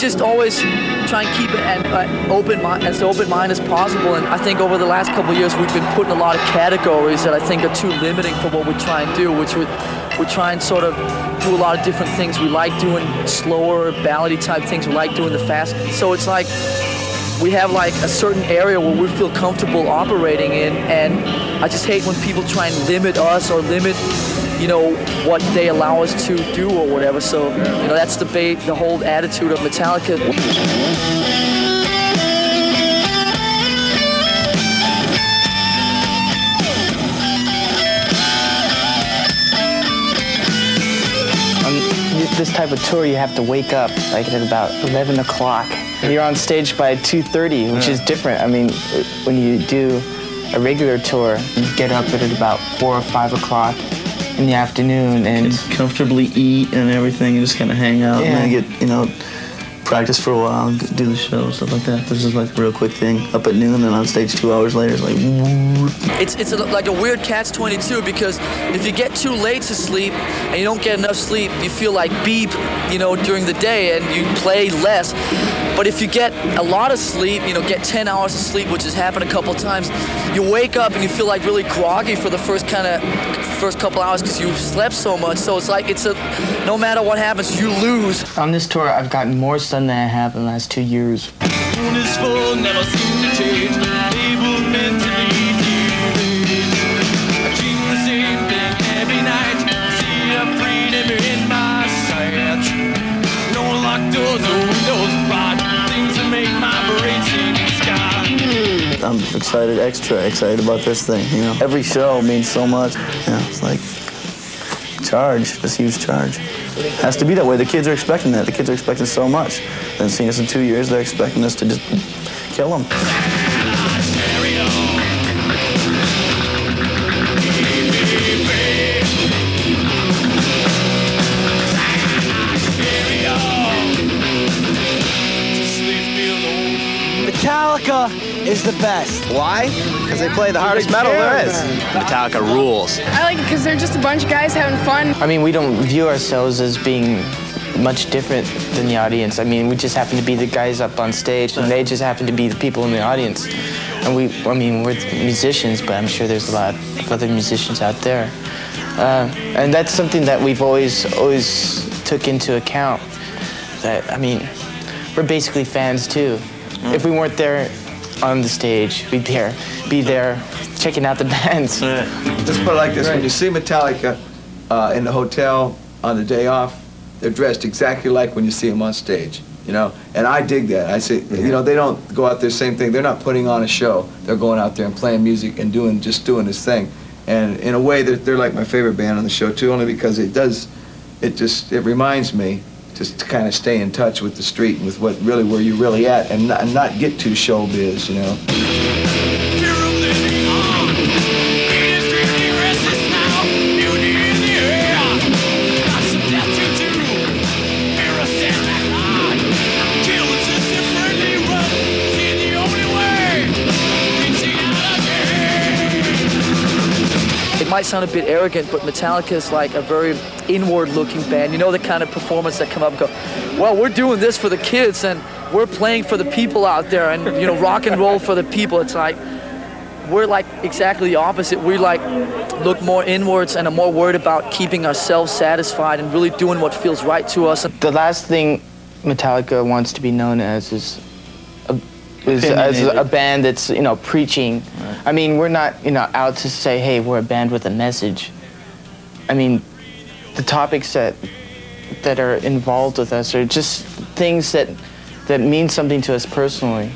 just always try and keep it as open mind as possible. And I think over the last couple of years, we've been put in a lot of categories that I think are too limiting for what we try and do, which we try and sort of do a lot of different things. We like doing slower, ballady type things. We like doing the fast. So it's like we have like a certain area where we feel comfortable operating in, and I just hate when people try and limit us or limit, you know, what they allow us to do or whatever. So, you know, that's the whole attitude of Metallica. On this type of tour, you have to wake up like at about 11 o'clock. You're on stage by 2:30, which is different. I mean, when you do a regular tour, you get up at about 4 or 5 o'clock in the afternoon and comfortably eat and everything, and just kind of hang out and then get, you know, practice for a while and do the show, stuff like that. This is like a real quick thing. Up at noon and on stage 2 hours later, it's like... It's like a weird catch-22, because if you get too late to sleep and you don't get enough sleep, you feel like beep, you know, during the day, and you play less. But if you get a lot of sleep, you know, get 10 hours of sleep, which has happened a couple of times, you wake up and you feel like really groggy for the first couple hours because you've slept so much. So it's like no matter what happens, you lose. On this tour, I've gotten more sun than I have in the last 2 years. I'm excited, extra excited about this thing, you know. Every show means so much. Yeah, it's like charge, this huge charge. It has to be that way. The kids are expecting that. The kids are expecting so much. They've seen us in 2 years, they're expecting us to just kill them. Metallica is the best. Why? Because they play the hardest metal there is. Metallica rules. I like it because they're just a bunch of guys having fun. I mean, we don't view ourselves as being much different than the audience. I mean, we just happen to be the guys up on stage, and they just happen to be the people in the audience. And I mean, we're musicians, but I'm sure there's a lot of other musicians out there. And that's something that we've always took into account. That, I mean, we're basically fans too. If we weren't there on the stage, we'd be there checking out the bands. Let's put it like this. When you see Metallica in the hotel on the day off, they're dressed exactly like when you see them on stage, you know? And I dig that. I say, you know, they don't go out there, same thing. They're not putting on a show. They're going out there and playing music and just doing this thing. And in a way, they're like my favorite band on the show too, only because it reminds me just to kind of stay in touch with the street and with where you're really at, and not get too showbiz, you know. It might sound a bit arrogant, but Metallica is like a very inward-looking band. You know, the kind of performance that come up and go, well, we're doing this for the kids, and we're playing for the people out there, and, you know, rock and roll for the people. It's like, we're like exactly the opposite. We like look more inwards and are more worried about keeping ourselves satisfied and really doing what feels right to us. The last thing Metallica wants to be known as is a band that's, you know, preaching. Right. I mean, we're not, you know, out to say, hey, we're a band with a message. I mean, the topics that are involved with us are just things that mean something to us personally.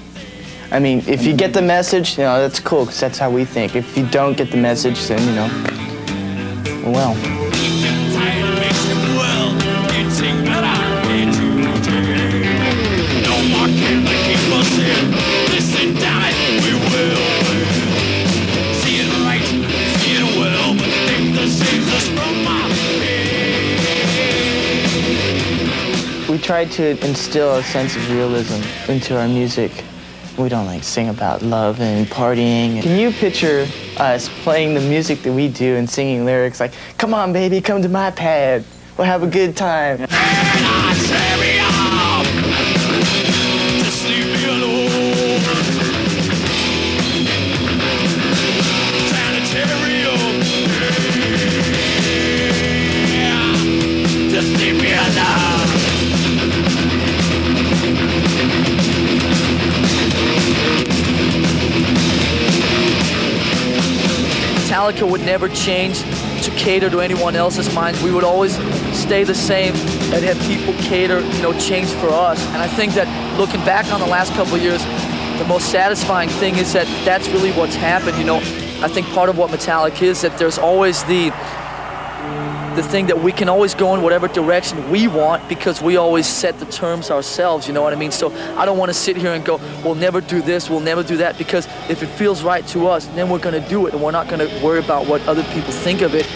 I mean, if you get the message, you know, that's cool, because that's how we think. If you don't get the message, then, you know, well. We try to instill a sense of realism into our music. We don't like sing about love and partying. Can you picture us playing the music that we do and singing lyrics like, come on baby, come to my pad, we'll have a good time. Metallica would never change to cater to anyone else's minds. We would always stay the same and have people cater, change for us. And I think that looking back on the last couple of years, the most satisfying thing is that that's really what's happened. I think part of what Metallica is that there's always the thing that we can always go in whatever direction we want because we always set the terms ourselves, you know what I mean? So I don't want to sit here and go, we'll never do this, we'll never do that, because if it feels right to us, then we're going to do it, and we're not going to worry about what other people think of it.